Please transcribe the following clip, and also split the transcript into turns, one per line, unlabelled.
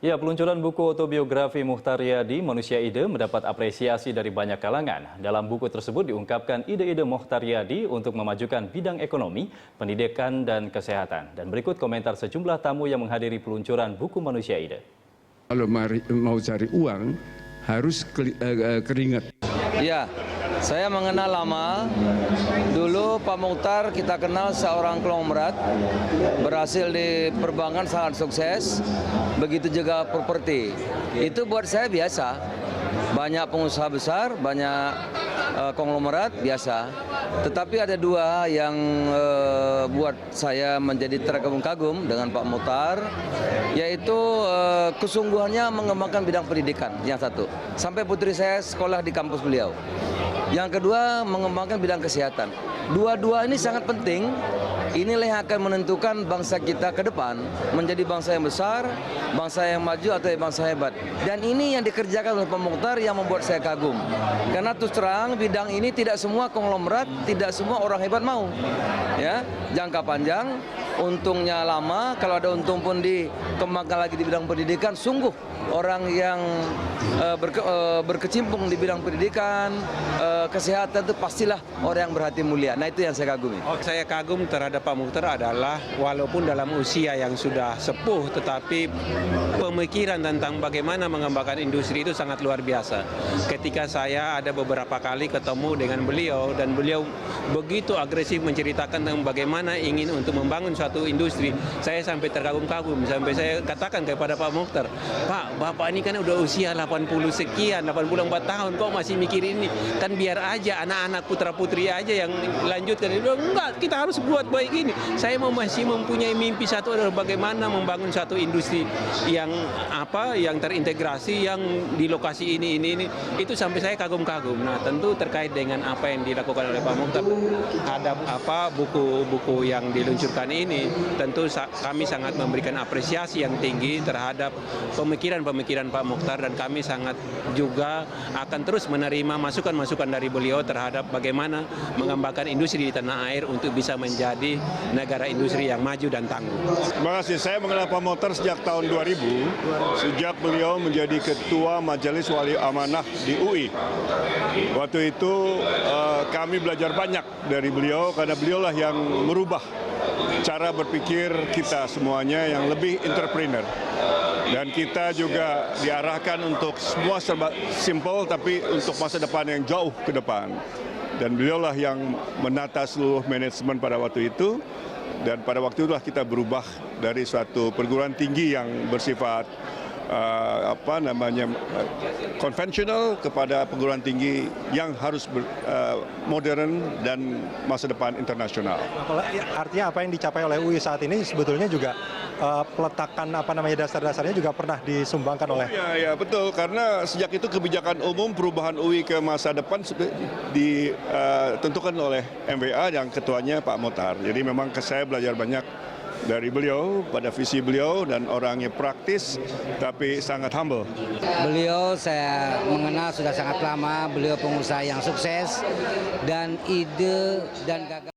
Ya, peluncuran buku autobiografi Muchtar Riyadi, Manusia Ide, mendapat apresiasi dari banyak kalangan. Dalam buku tersebut diungkapkan ide-ide Muchtar Riyadi untuk memajukan bidang ekonomi, pendidikan, dan kesehatan. Dan berikut komentar sejumlah tamu yang menghadiri peluncuran buku Manusia Ide.
Kalau mau cari uang, harus keringat.
Ya, saya mengenal lama. Dulu Pak Muchtar kita kenal seorang konglomerat, berhasil di perbankan sangat sukses, begitu juga properti. Itu buat saya biasa. Banyak pengusaha besar, banyak konglomerat biasa. Tetapi ada dua yang buat saya menjadi terkagum-kagum dengan Pak Muchtar, yaitu kesungguhannya mengembangkan bidang pendidikan, yang satu. Sampai putri saya sekolah di kampus beliau. Yang kedua, mengembangkan bidang kesehatan. Dua-dua ini sangat penting. Inilah yang akan menentukan bangsa kita ke depan menjadi bangsa yang besar, bangsa yang maju atau bangsa hebat. Dan ini yang dikerjakan oleh Pak Muchtar yang membuat saya kagum. Karena terus terang bidang ini tidak semua konglomerat, tidak semua orang hebat mau. Ya, jangka panjang, untungnya lama. Kalau ada untung pun dikembangkan lagi di bidang pendidikan. Sungguh orang yang berkecimpung di bidang pendidikan, kesehatan itu pastilah orang yang berhati mulia. Nah, itu yang saya kagumi.
Saya kagum terhadap Pak Muchtar adalah walaupun dalam usia yang sudah sepuh, tetapi pemikiran tentang bagaimana mengembangkan industri itu sangat luar biasa. Ketika saya ada beberapa kali ketemu dengan beliau dan beliau begitu agresif menceritakan tentang bagaimana ingin untuk membangun suatu industri, saya sampai terkagum-kagum. Sampai saya katakan kepada Pak Muchtar, Pak, Bapak ini kan udah usia 80 sekian, 84 tahun, kok masih mikir ini? Kan biar aja anak-anak putra-putri aja yang lanjutkan. Dia bilang, enggak, kita harus buat baik ini. Saya masih mempunyai mimpi satu adalah bagaimana membangun satu industri yang terintegrasi, yang di lokasi ini. Itu sampai saya kagum-kagum. Nah, tentu terkait dengan apa yang dilakukan oleh Pak Muchtar, ada buku-buku yang diluncurkan ini, tentu kami sangat memberikan apresiasi yang tinggi terhadap pemikiran Pak Muchtar, dan kami sangat juga akan terus menerima masukan-masukan dari beliau terhadap bagaimana mengembangkan industri di tanah air untuk bisa menjadi negara industri yang maju dan tangguh.
Terima kasih. Saya mengenal Pak Muchtar sejak tahun 2000, sejak beliau menjadi Ketua Majelis Wali Amanah di UI. Waktu itu kami belajar banyak dari beliau, karena beliaulah yang merubah cara berpikir kita semuanya yang lebih entrepreneur. Dan kita juga diarahkan untuk semua serba simple, tapi untuk masa depan yang jauh ke depan. Dan beliaulah yang menata seluruh manajemen pada waktu itu. Dan pada waktu itulah kita berubah dari suatu perguruan tinggi yang bersifat konvensional kepada perguruan tinggi yang harus modern dan masa depan internasional.
Artinya apa yang dicapai oleh UI saat ini sebetulnya juga peletakan dasar-dasarnya juga pernah disumbangkan oleh.
Ya betul, karena sejak itu kebijakan umum perubahan UI ke masa depan sudah ditentukan oleh MWA yang ketuanya Pak Muchtar. Jadi memang saya belajar banyak dari beliau, pada visi beliau, dan orangnya praktis tapi sangat humble.
Beliau saya mengenal sudah sangat lama, beliau pengusaha yang sukses dan ide dan gagasan.